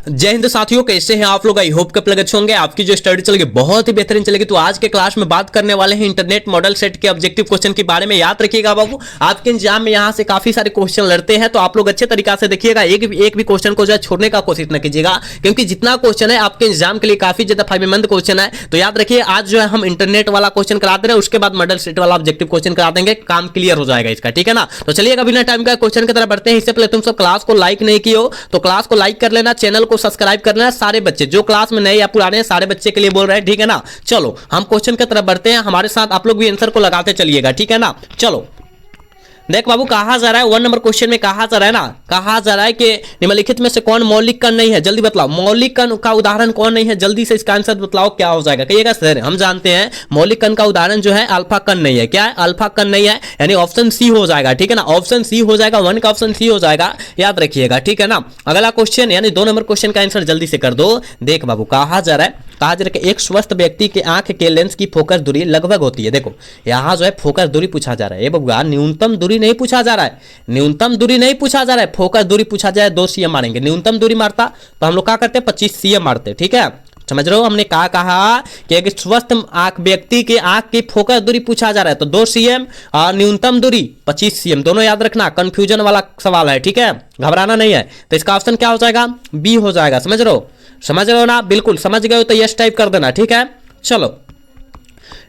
जय हिंद साथियों, कैसे हैं आप लोग। आई होप के प्लग अच्छे होंगे। आपकी जो स्टडी चलेगी बहुत ही बेहतरीन चलेगी। तो आज के क्लास में बात करने वाले हैं इंटरनेट मॉडल सेट के ऑब्जेक्टिव क्वेश्चन के बारे में। याद रखिएगा बाबू, आपके एग्जाम में यहां से काफी सारे क्वेश्चन लड़ते हैं, तो आप लोग अच्छे तरीका से देखिएगा। एक भी क्वेश्चन को जो है छोड़ने का कोशिश न कीजिएगा, क्योंकि जितना क्वेश्चन है आपके एग्जाम के लिए काफी ज्यादा फायदेमंद क्वेश्चन है। तो याद रखिए, आज जो है हम इंटरनेट वाला क्वेश्चन करा दे रहे हैं, उसके बाद मॉडल सेट वाला ऑब्जेक्टिव क्वेश्चन करा देंगे, काम क्लियर हो जाएगा इसका, ठीक है ना। तो चलिएगा बिना टाइम का क्वेश्चन की तरफ बढ़ते हैं। इससे पहले तुम सब क्लास को लाइक नहीं किए हो तो क्लास को लाइक कर लेना, चैनल को सब्सक्राइब कर लेना। सारे बच्चे जो क्लास में नए या पुराने, सारे बच्चे के लिए बोल रहे हैं, ठीक है ना। चलो हम क्वेश्चन की तरफ बढ़ते हैं, हमारे साथ आप लोग भी आंसर को लगाते चलिएगा, ठीक है ना। चलो देख बाबू, कहा जा रहा है 1 नंबर क्वेश्चन में कहा जा रहा है ना, कहा जा रहा है कि निम्नलिखित में से कौन मौलिक कण नहीं है, जल्दी बतलाओ। मौलिक कण का उदाहरण कौन नहीं है, जल्दी से इसका आंसर बतलाओ क्या हो जाएगा। कहिएगा सर हम जानते हैं मौलिक कण का उदाहरण जो है अल्फा कण नहीं है। क्या है? अल्फा कण नहीं है, यानी ऑप्शन सी हो जाएगा, ठीक है ना। ऑप्शन सी हो जाएगा, 1 का ऑप्शन सी हो जाएगा, याद रखिएगा, ठीक है ना। अगला क्वेश्चन यानी 2 नंबर क्वेश्चन का आंसर जल्दी से कर दो। देख बाबू, कहा जा रहा है एक स्वस्थ व्यक्ति के आंख के लेंस की फोकस दूरी लगभग होती है। देखो यहां जो है फोकस दूरी पूछा जा रहा है, ये बबुआ न्यूनतम दूरी नहीं पूछा जा रहा है, न्यूनतम दूरी नहीं पूछा जा रहा है, फोकस दूरी पूछा जाए 2 सीएम मारेंगे। न्यूनतम दूरी मारता तो हम लोग क्या करते हैं 25 सीएम मारते, ठीक है। समझ रहे हो, हमने कहा कि एक स्वस्थ आंख व्यक्ति के आंख की फोकस दूरी पूछा जा रहा है तो 2 सीएम और न्यूनतम दूरी 25 सीएम, दोनों याद रखना। कंफ्यूजन वाला सवाल है, ठीक है, घबराना नहीं है। तो इसका ऑप्शन क्या हो जाएगा? बी हो जाएगा। समझ रहे हो ना, बिल्कुल समझ गए हो तो यस टाइप कर देना, ठीक है। चलो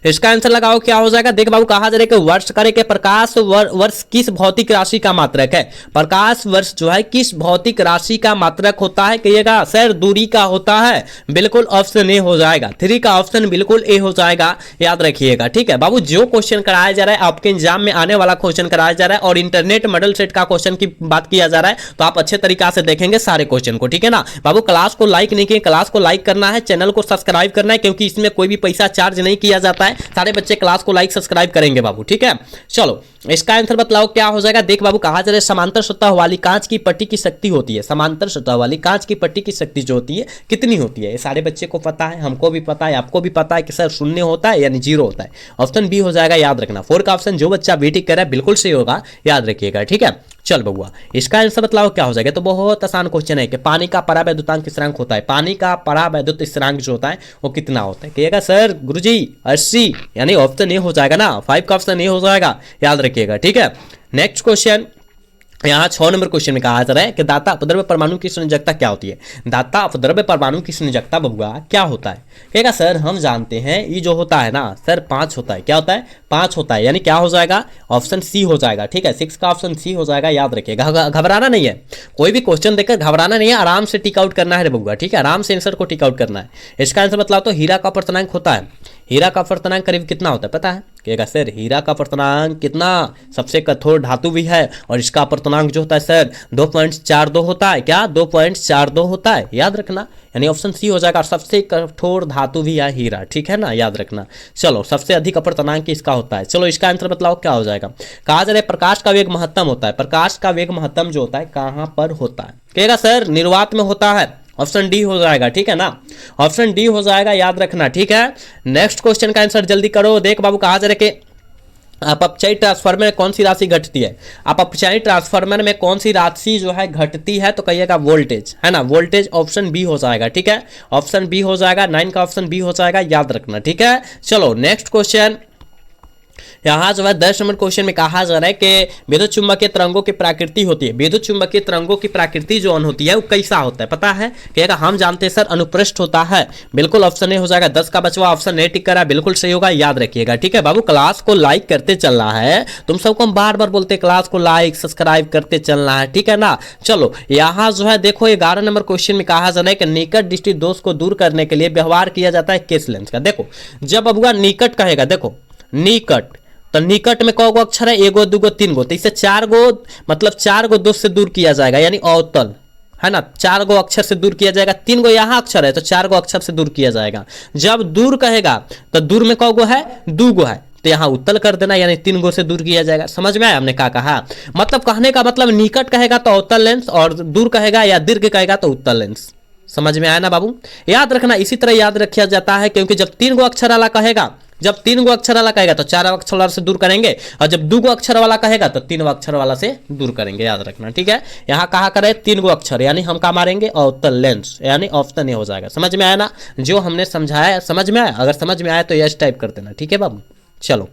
इसका आंसर लगाओ क्या हो जाएगा। देख बाबू, कहा जा रहा है कि वर्ष करे के प्रकाश वर्ष किस भौतिक राशि का मात्रक है। प्रकाश वर्ष जो है किस भौतिक राशि का मात्रक होता है, कहिएगा सर दूरी का होता है। बिल्कुल ऑप्शन ए हो जाएगा, 3 का ऑप्शन बिल्कुल ए हो जाएगा, याद रखिएगा, ठीक है बाबू। जो क्वेश्चन कराया जा रहा है आपके एग्जाम में आने वाला क्वेश्चन कराया जा रहा है और इंटरनेट मॉडल सेट का क्वेश्चन की बात किया जा रहा है, तो आप अच्छे तरीका से देखेंगे सारे क्वेश्चन को, ठीक है ना बाबू। क्लास को लाइक नहीं किए, क्लास को लाइक करना है, चैनल को सब्सक्राइब करना है, क्योंकि इसमें कोई भी पैसा चार्ज नहीं किया जाता है। सारे बच्चे क्लास को लाइक सब्सक्राइब करेंगे बाबू, ठीक है। चलो इसका आंसर बतलाओ क्या हो जाएगा। देख बाबू, कहा जा रहा है समांतर सतह वाली कांच की पट्टी की शक्ति होती है। समांतर सतह वाली कांच की पट्टी की शक्ति जो होती है कितनी होती है, ये सारे बच्चे को पता है, हमको भी पता है, आपको भी पता है कि सर 0 होता है यानी 0 होता है। ऑप्शन बी हो जाएगा, याद रखना। 4 का ऑप्शन जो बच्चा बी टिक कर रहा है बिल्कुल सही होगा, याद रखिएगा, ठीक है। चल बबुआ, इसका आंसर बतलाओ क्या हो जाएगा। तो बहुत आसान क्वेश्चन है कि पानी का परावैद्युतांक स्थिरांक होता है। पानी का परावैद्युत स्थिरांक जो होता है वो कितना होता है, कहिएगा सर गुरुजी 80, यानी ऑप्शन ए हो जाएगा ना। 5 का ऑप्शन ए हो जाएगा, याद रखिएगा, ठीक है। नेक्स्ट क्वेश्चन यहाँ 6 नंबर क्वेश्चन में कहा जा रहा है कि दाता अपद्रव्य परमाणु की संयोजकता क्या होती है। दाता अपद्रव्य परमाणु की संयोजकता बबुआ क्या होता है, कहेगा सर हम जानते हैं ये जो होता है ना सर 5 होता है। क्या होता है? 5 होता है, यानी क्या हो जाएगा? ऑप्शन सी हो जाएगा, ठीक है। 6 का ऑप्शन सी हो जाएगा, याद रखिएगा। घबराना नहीं है, कोई भी क्वेश्चन देखकर घबराना नहीं है, आराम से टिक आउट करना है बबुआ, ठीक है। आराम से आंसर को टिक आउट करना है। इसका आंसर बतलाओ तो हीरा का अपवर्तनांक होता है। हीरा का अपवर्तनांक करीब कितना होता है पता है, कहेगा सर हीरा का अपवर्तनांक कितना, सबसे कठोर धातु भी है और इसका अपवर्तनांक जो होता है सर 2.42 होता है। क्या? 2.42 होता है, याद रखना, यानी ऑप्शन सी हो जाएगा। सबसे कठोर धातु भी है हीरा, ठीक है ना, याद रखना। चलो सबसे अधिक अपवर्तनांक इसका होता है। चलो इसका आंसर बतलाओ क्या हो जाएगा। कहा जा रहा है प्रकाश का वेग महत्तम होता है। प्रकाश का वेग महत्तम जो होता है कहां पर होता है, कहेगा सर निर्वात में होता है। ऑप्शन डी हो जाएगा, ठीक है ना, ऑप्शन डी हो जाएगा, याद रखना, ठीक है। नेक्स्ट क्वेश्चन का आंसर जल्दी करो। देख बाबू, कहा जा रहा है कि अपचयी ट्रांसफार्मर में कौन सी राशि घटती है। अपचयी ट्रांसफार्मर में कौन सी राशि जो है घटती है, तो कहिएगा वोल्टेज, है ना, वोल्टेज। ऑप्शन बी हो जाएगा, ठीक है, ऑप्शन बी हो जाएगा। 9 का ऑप्शन बी हो जाएगा, याद रखना, ठीक है। चलो नेक्स्ट क्वेश्चन यहाँ जो है 10 नंबर क्वेश्चन में कहा जा रहा है कि विद्युत चुंबकीय तरंगों की प्रकृति होती है। विद्युत चुंबकीय तरंगों की प्रकृति जो होती है वो कैसा होता है पता है, कहेगा हम जानते हैं सर अनुप्रस्थ होता है। बिल्कुल ऑप्शन ए हो जाएगा। 10 का बचवा ऑप्शन ए टिक करा, बिल्कुल सही होगा, याद रखिएगा, ठीक है बाबू। क्लास को लाइक करते चलना है, तुम सबको हम बार बार बोलते क्लास को लाइक सब्सक्राइब करते चलना है, ठीक है ना। चलो यहाँ जो है देखो 11 नंबर क्वेश्चन में कहा जा रहा है कि निकट दृष्टि दोष को दूर करने के लिए व्यवहार किया जाता है किस लेंस का। देखो जब बबुआ निकट कहेगा, देखो निकट, तो निकट में कौ गो अक्षर है, 1 गो 2 गो 3 गो, तो इसे 4 गो मतलब 4 गो दोष से दूर किया जाएगा, यानी अवतल, है ना। 4 गो अक्षर से दूर किया जाएगा। 3 गो यहाँ अक्षर है तो 4 गो अक्षर से दूर किया जाएगा। जब दूर कहेगा तो दूर में कौ गो है, 2 गो है, तो यहाँ उत्तल कर देना, यानी 3 गो से दूर किया जाएगा। समझ में आया हमने क्या कहा, मतलब कहने का मतलब निकट कहेगा तो अवतल लेंस और दूर कहेगा या दीर्घ कहेगा तो उत्तल लेंस। समझ में आया ना बाबू, याद रखना। इसी तरह याद रखा जाता है, क्योंकि जब 3 गो अक्षर वाला कहेगा जब 3 गो अक्षर वाला कहेगा तो 4 अक्षर वाला से दूर करेंगे, और जब 2 गो अक्षर वाला कहेगा तो 3 अक्षर वाला से दूर करेंगे, याद रखना, ठीक है। यहाँ कहा करे 3 गो अक्षर, यानी हम कहा मारेंगे ऑफ द लेंस, यानी ऑप्शन ए हो जाएगा। समझ में आया ना जो हमने समझाया, समझ में आया? अगर समझ में आया तो यस टाइप कर देना, ठीक है बाबू। चलो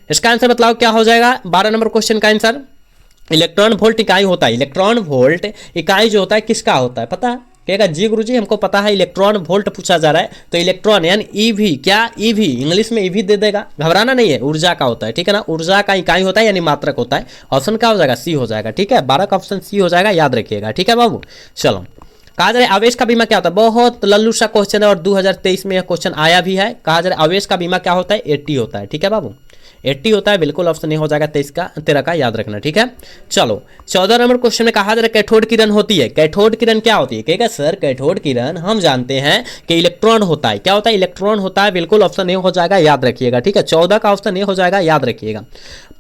इसका आंसर बताओ क्या हो जाएगा। 12 नंबर क्वेश्चन का आंसर, इलेक्ट्रॉन वोल्ट इकाई होता है, इलेक्ट्रॉन वोल्ट इकाई जो होता है किसका होता है पता है? कहेगा जी गुरुजी हमको पता है, इलेक्ट्रॉन वोल्ट पूछा जा रहा है तो इलेक्ट्रॉन यानी ईवी, क्या ईवी, इंग्लिश में ईवी दे देगा, घबराना नहीं है, ऊर्जा का होता है, ठीक है ना, ऊर्जा का इकाई होता है यानी मात्रक होता है। ऑप्शन क्या हो जाएगा? सी हो जाएगा, ठीक है। 12 का ऑप्शन सी हो जाएगा, याद रखिएगा, ठीक है बाबू। चलो कहा जा रहा है आवेश का बीमा क्या होता है, बहुत लल्लू सा क्वेश्चन है और 2023 में यह क्वेश्चन आया भी है। कहा जा रहा है आवेश का बीमा क्या होता है? 80 होता है, ठीक है बाबू, 80 होता है, बिल्कुल ऑप्शन नहीं हो जाएगा 13 का, याद रखना, ठीक है। चलो 14 नंबर क्वेश्चन में कहा जा रहा है कैथोड किरण होती है, कैथोड किरण क्या होती है? कहेगा सर कैथोड किरण हम जानते हैं कि इलेक्ट्रॉन होता है, क्या होता है? इलेक्ट्रॉन होता है, बिल्कुल ऑप्शन ए हो जाएगा, याद रखिएगा, ठीक है। 14 का ऑप्शन ए हो जाएगा, याद रखिएगा।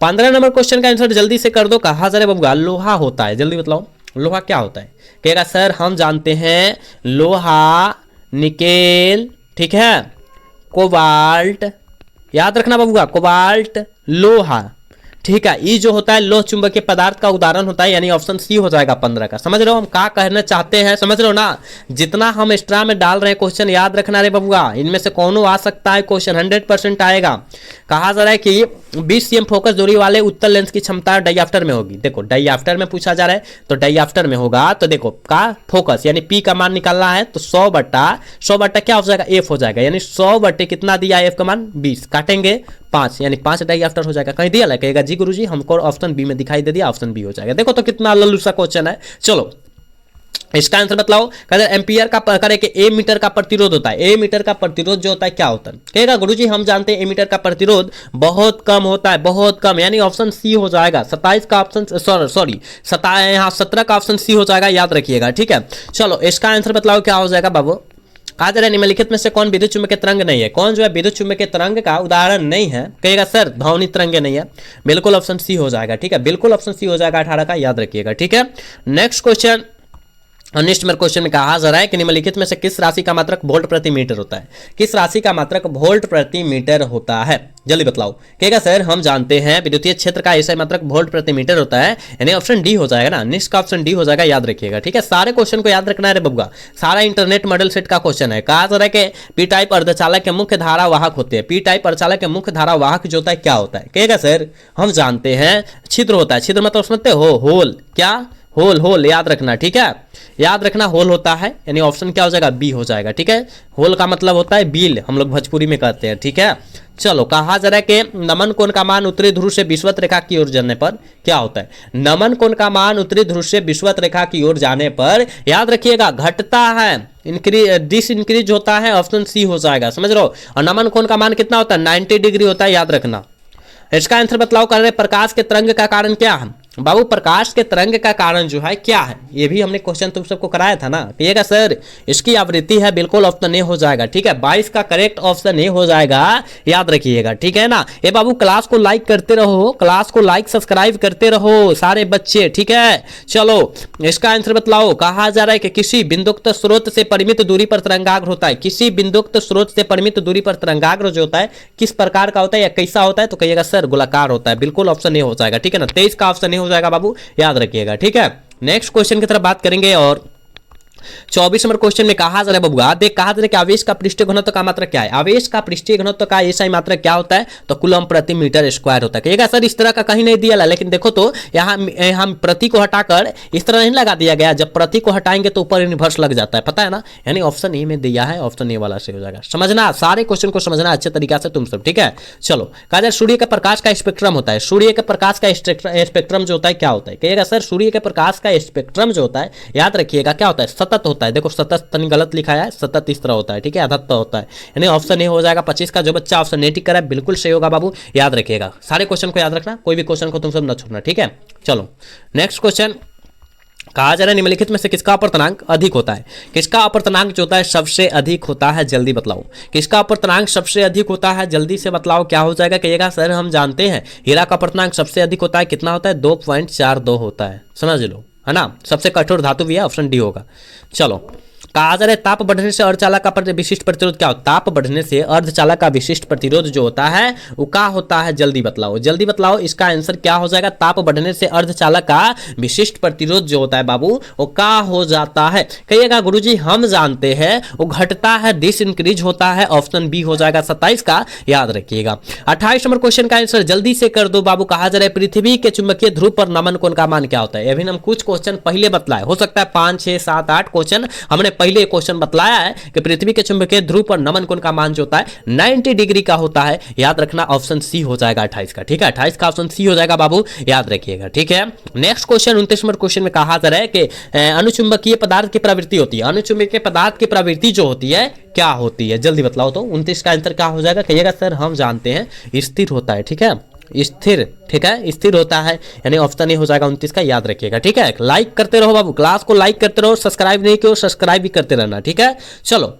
15 नंबर क्वेश्चन का आंसर जल्दी से कर दो। कहा जा रहा है बबुआ लोहा होता है, जल्दी बताओ लोहा क्या होता है? कहेगा सर हम जानते हैं लोहा, निकेल, ठीक है, कोबाल्ट, याद रखना बबुआ, कोबाल्ट, लोहा, ठीक है। ये जो होता है लोह चुंबकीय पदार्थ का उदाहरण होता है, यानी ऑप्शन सी हो जाएगा 15 का। समझ रहे हो हम क्या कहना चाहते हैं? समझ रहे हो ना? जितना हम एक्स्ट्रा में डाल रहे हैं क्वेश्चन, याद रखना रे बबुआ, इनमें से कौन आ सकता है क्वेश्चन, 100% आएगा। कहा जा रहा है कि 20 cm फोकस दूरी वाले उत्तल लेंस की क्षमता डाइऑप्टर में होगी। देखो डाइऑप्टर में पूछा जा रहा है तो डाइऑप्टर में होगा, तो देखो का फोकस यानी पी का मान निकालना है तो 100 बट्टा क्या हो जाएगा? एफ हो जाएगा, यानी 100 बट्टे कितना दिया एफ का मान 20, काटेंगे 5, यानी 5 डाइऑप्टर हो जाएगा। कहीं दिया कहेगा जी गुरुजी हमको ऑप्शन बी में दिखाई दे दिया, ऑप्शन बी हो जाएगा। देखो तो कितना लल्लू सा क्वेश्चन है। चलो इसका आंसर बताओ। कहते हैं एम्पियर का करे कि ए मीटर का प्रतिरोध होता है, ए मीटर का प्रतिरोध जो होता है क्या होता है? कहेगा गुरुजी हम जानते हैं ए मीटर का प्रतिरोध बहुत कम होता है, बहुत कम, यानी ऑप्शन सी हो जाएगा। 27 का ऑप्शन सॉरी यहाँ 17 का ऑप्शन सी हो जाएगा, याद रखिएगा, ठीक है। चलो इसका आंसर बताओ क्या हो जाएगा बाबू। कहा जा रहा है निम्नलिखित में से कौन विद्युत चुम्बकीय तरंग नहीं है? कौन जो है विद्युत चुम्बकीय तरंग का उदाहरण नहीं है? कहेगा सर ध्वनि तरंग नहीं है, बिल्कुल ऑप्शन सी हो जाएगा, ठीक है, बिल्कुल ऑप्शन सी हो जाएगा 18 का, याद रखिएगा, ठीक है। नेक्स्ट क्वेश्चन, 19 नंबर क्वेश्चन में कहा जा रहा है कि निम्नलिखित में से किस राशि का मात्रक वोल्ट प्रति मीटर होता है? किस राशि का मात्रक वोल्ट प्रति मीटर होता है? जल्दी बतलाओ। कहेगा सर हम जानते हैं विद्युतीय क्षेत्र का ऐसा मात्रक वोल्ट प्रति मीटर होता है, यानी ऑप्शन डी हो जाएगा ना, निष्ठ का ऑप्शन डी हो जाएगा, याद रखिएगा, ठीक है। सारे क्वेश्चन को याद रखना है रे बबुआ, सारा इंटरनेट मॉडल सेट का क्वेश्चन है। कहा जा रहा है कि पी टाइप अर्धचालक के मुख्य धारा वाहक होते हैं, पी टाइप अर्धचालक के मुख्य धारा वाहक जो होता है क्या होता है? कहेगा सर हम जानते हैं छिद्र होता है, छिद्र मतलब समझते हो होल, क्या होल, होल, याद रखना, ठीक है, याद रखना होल होता है, यानी ऑप्शन क्या हो जाएगा? बी हो जाएगा, ठीक है। होल का मतलब होता है बिल, हम लोग भोजपुरी में कहते हैं, ठीक है। चलो कहा जा रहा है कि नमन कोण का मान उत्तरी ध्रुव से विषुवत रेखा की ओर जाने पर क्या होता है? नमन कोण का मान उत्तरी ध्रुव से विषुवत रेखा की ओर जाने पर याद रखिएगा घटता है, डिस इंक्रीज होता है, ऑप्शन सी हो जाएगा, समझ रहे हो। और नमन कोण का मान कितना होता है? 90 डिग्री होता है, याद रखना। इसका आंसर बतलाओ। कर रहे प्रकाश के तरंग का कारण क्या है? बाबू प्रकाश के तरंग का कारण जो है क्या है? ये भी हमने क्वेश्चन तुम सबको कराया था ना। कहिएगा सर इसकी आवृत्ति है, बिल्कुल ऑप्शन ए हो जाएगा, ठीक है। 22 का करेक्ट ऑप्शन ए हो जाएगा, याद रखिएगा, ठीक है ना। ये बाबू क्लास को लाइक करते रहो, क्लास को लाइक सब्सक्राइब करते रहो सारे बच्चे, ठीक है। चलो इसका आंसर बतलाओ। कहा जा रहा है कि किसी बिंदुक्त स्रोत से परिमित दूरी पर तरंगाग्र होता है, किसी बिंदुक्त स्रोत से परिमित दूरी पर तरंगाग्र जो होता है किस प्रकार का होता है या कैसा होता है? तो कहिएगा सर गोलाकार होता है, बिल्कुल ऑप्शन ए हो जाएगा, ठीक है ना। 23 का ऑप्शन ए हो जाएगा बाबू, याद रखिएगा, ठीक है। नेक्स्ट क्वेश्चन की तरफ बात करेंगे और 24 नंबर क्वेश्चन में कहा जा रहा है बबुआ, देख कहा जा रहा है कि आवेश का पृष्ठीय घनत्व का मात्रक क्या है? आवेश का पृष्ठीय घनत्व का ऐसा मात्रक क्या होता है? तो कूलम प्रति मीटर स्क्वायर होता है। कहिएगा सर इस तरह का कहीं नहीं दिया, लेकिन देखो तो यहाँ हम प्रति को हटाकर इस तरह नहीं लगा दिया गया, जब प्रति को हटाएंगे तो ऊपर इनवर्स लग जाता है, पता है ना, यानी ऑप्शन ए में दिया है, ऑप्शन ए वाला से हो जाएगा। समझना, सारे क्वेश्चन को समझना अच्छे तरीके से तुम सब, ठीक है। चलो कहा जाए सूर्य के प्रकाश का स्पेक्ट्रम होता है, सूर्य के प्रकाश का स्पेक्ट्रम जो होता है क्या होता है? कहिएगा सर सूर्य के प्रकाश का स्पेक्ट्रम जो होता है याद रखिएगा क्या होता है? सतत होता है। देखो सतत तनी गलत लिखा है, सतत इस तरह होता है, ठीक है, अधत्त होता है, यानी ऑप्शन ए हो जाएगा। 25 का जो बच्चा ऑप्शन ए टिक करा है बिल्कुल सही होगा बाबू, याद रखिएगा। सारे क्वेश्चन को याद रखना, कोई भी क्वेश्चन को तुम सब न छोड़ना, ठीक है। चलो नेक्स्ट क्वेश्चन। कहा जा रहा है निम्नलिखित में से किसका अपर्तनांक अधिक होता है? किसका अपर्तनांक जो होता है सबसे अधिक होता है? जल्दी बतलाओ किसका अपर्तनांक सबसे अधिक होता है, जल्दी से बतलाओ क्या हो जाएगा? कहिएगा सर हम जानते हैं हीरा का अपर्तनांक सबसे अधिक होता है, कितना होता है? 2.42 होता है, समझ लो, है ना। सबसे कठोर धातु भी है, ऑप्शन डी होगा। चलो कहा जा रहा है ताप बढ़ने से अर्धचालक का विशिष्ट प्रतिरोध क्या होता है? ताप बढ़ने से अर्धचालक का विशिष्ट प्रतिरोध जो होता है वो क्या होता है? जल्दी बतलाओ, जल्दी बतलाओ, इसका आंसर क्या हो जाएगा? ताप बढ़ने से अर्धचालक का विशिष्ट प्रतिरोध जो होता है बाबू वो क्या हो जाता है? कहिएगा गुरुजी हम जानते हैं वो घटता है, डिस इंक्रीज होता है। ऑप्शन बी हो जाएगा 27 का, याद रखिएगा। 28 नंबर क्वेश्चन का आंसर जल्दी से कर दो बाबू। कहा जा रहा है पृथ्वी के चुंबकीय ध्रुव पर नमन कोण का मान क्या होता है? अभी हम कुछ क्वेश्चन पहले बतलाए, हो सकता है 5 6 7 8 क्वेश्चन हमने पहले क्वेश्चन बतलाया है कि पृथ्वी के चुंबकीय ध्रुव पर नमन कोण का मान जो होता है 90 डिग्री का होता है। याद रखना ऑप्शन सी हो जाएगा 28 का, ठीक है? 28 का ऑप्शन सी हो जाएगा बाबू, याद रखिएगा, ठीक है? नेक्स्ट क्वेश्चन 29 नंबर क्वेश्चन में कहा जा रहा है कि अनुचुंबकीय पदार्थ की प्रवृत्ति होती है। अनुचुंबकीय पदार्थ की प्रवृत्ति जो होती है क्या होती है? जल्दी बतलाओ तो। 29 का आंसर क्या हो जाएगा? कहिएगा सर हम जानते हैं स्थिर होता है, ठीक है? स्थिर, ठीक है, स्थिर होता है, यानी ऑप्शन ए हो जाएगा 29 का, याद रखिएगा, ठीक है? लाइक करते रहो बाबू, क्लास को लाइक करते रहो, सब्सक्राइब नहीं किया सब्सक्राइब भी करते रहना, ठीक है? चलो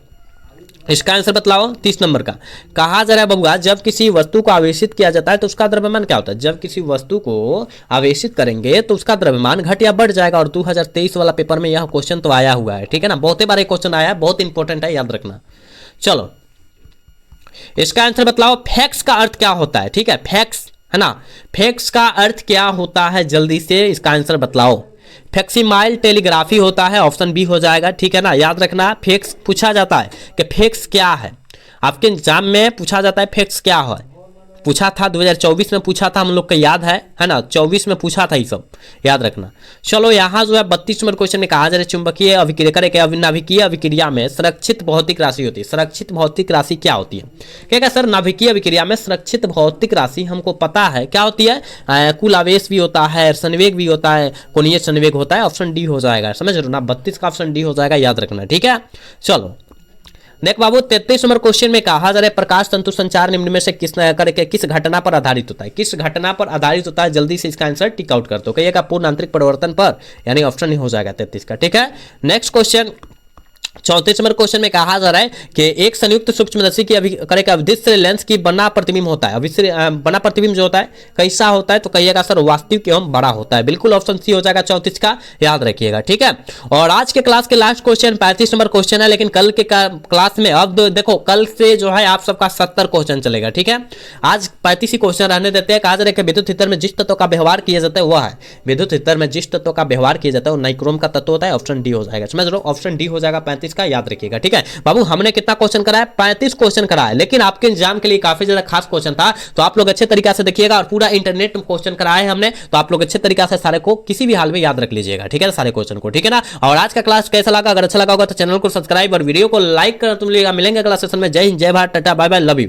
इसका आंसर बतलाओ 30 नंबर का। कहा जा रहा है बबुआ जब किसी वस्तु को आवेशित किया जाता है तो उसका द्रव्यमान क्या होता है? जब किसी वस्तु को आवेशित करेंगे तो उसका द्रव्यमान घट या बढ़ जाएगा। और 2023 वाला पेपर में यह क्वेश्चन तो आया हुआ है, ठीक है ना? बहुत बार क्वेश्चन आया है, बहुत इंपॉर्टेंट है, याद रखना। चलो इसका आंसर बतलाओ। फैक्स का अर्थ क्या होता है? ठीक है, फैक्स है ना, फैक्स का अर्थ क्या होता है? जल्दी से इसका आंसर बतलाओ। फैक्सिमाइल टेलीग्राफी होता है, ऑप्शन बी हो जाएगा, ठीक है ना? याद रखना फैक्स पूछा जाता है कि फैक्स क्या है, आपके एग्जाम में पूछा जाता है फैक्स क्या है। पूछा था 2024 में पूछा था, हम लोग को याद है ना? 24 में पूछा था, ये सब याद रखना। चलो यहाँ जो है 32 नंबर क्वेश्चन में कहा जा रहा है चुंबकीय अभिक्रिया नाभिकीय अभिक्रिया में संरक्षित भौतिक राशि होती है। संरक्षित भौतिक राशि क्या होती है? कहेगा सर नाभिकीय अभिक्रिया में संरक्षित भौतिक राशि हमको पता है क्या होती है, कुल आवेश भी होता है, संवेग भी होता है, कोणीय संवेग होता है। ऑप्शन डी हो जाएगा, समझ रहे हो ना? 32 का ऑप्शन डी हो जाएगा, याद रखना, ठीक है? चलो देख बाबू 33 नंबर क्वेश्चन में कहा जा रहा है प्रकाश तंतु संचार निम्न में से किस घटना पर आधारित होता है? किस घटना पर आधारित होता है? जल्दी से इसका आंसर टिक आउट कर दो। कहिएगा पूर्ण आंतरिक परिवर्तन पर, यानी ऑप्शन ही हो जाएगा 33 का, ठीक है? नेक्स्ट क्वेश्चन 34 नंबर क्वेश्चन में कहा जा रहा है कि एक संयुक्त सूक्ष्मदर्शी की अभिदृश्य लेंस की बना प्रतिबिंब होता है। बना प्रतिबिंब जो होता है कैसा होता है? तो कहिएगा सर वास्तविक एवं बड़ा होता है, बिल्कुल ऑप्शन सी हो जाएगा 34 का, याद रखिएगा, ठीक है? और आज के क्लास के लास्ट क्वेश्चन 35 नंबर क्वेश्चन है, लेकिन कल के क्लास में अब देखो कल से जो है आप सबका 70 क्वेश्चन चलेगा, ठीक है? आज 35 ही क्वेश्चन रहने देते हैं। कहा जा रहा है कि विद्युत हितर में जिस तत्व का व्यवहार किया जाता है वह है, विद्युत हितर में जिस तत्व का व्यवहार किया जाता है वो नाइक्रोम का तत्व होता है। ऑप्शन डी हो जाएगा, समझ लो, ऑप्शन डी हो जाएगा 35 का, याद रखिएगा, ठीक है? बाबू हमने कितना क्वेश्चन कराया? 35 क्वेश्चन कराया, लेकिन आपके एग्जाम के लिए काफी ज्यादा खास क्वेश्चन था, तो आप लोग अच्छे तरीके से देखिएगा। और पूरा इंटरनेट क्वेश्चन कराया है हमने, तो आप लोग अच्छे तरीके से सारे को किसी भी हाल में याद रख लीजिएगा, ठीक है? सारे क्वेश्चन को, ठीक है ना? और आज का क्लास कैसा लगा? अगर अच्छा लगा होगा तो चैनल को सब्सक्राइब और वीडियो को लाइक कर तुम मिलेंगे अगला सेशन में। जय हिंद, जय Bharat, tata, bye bye, love you.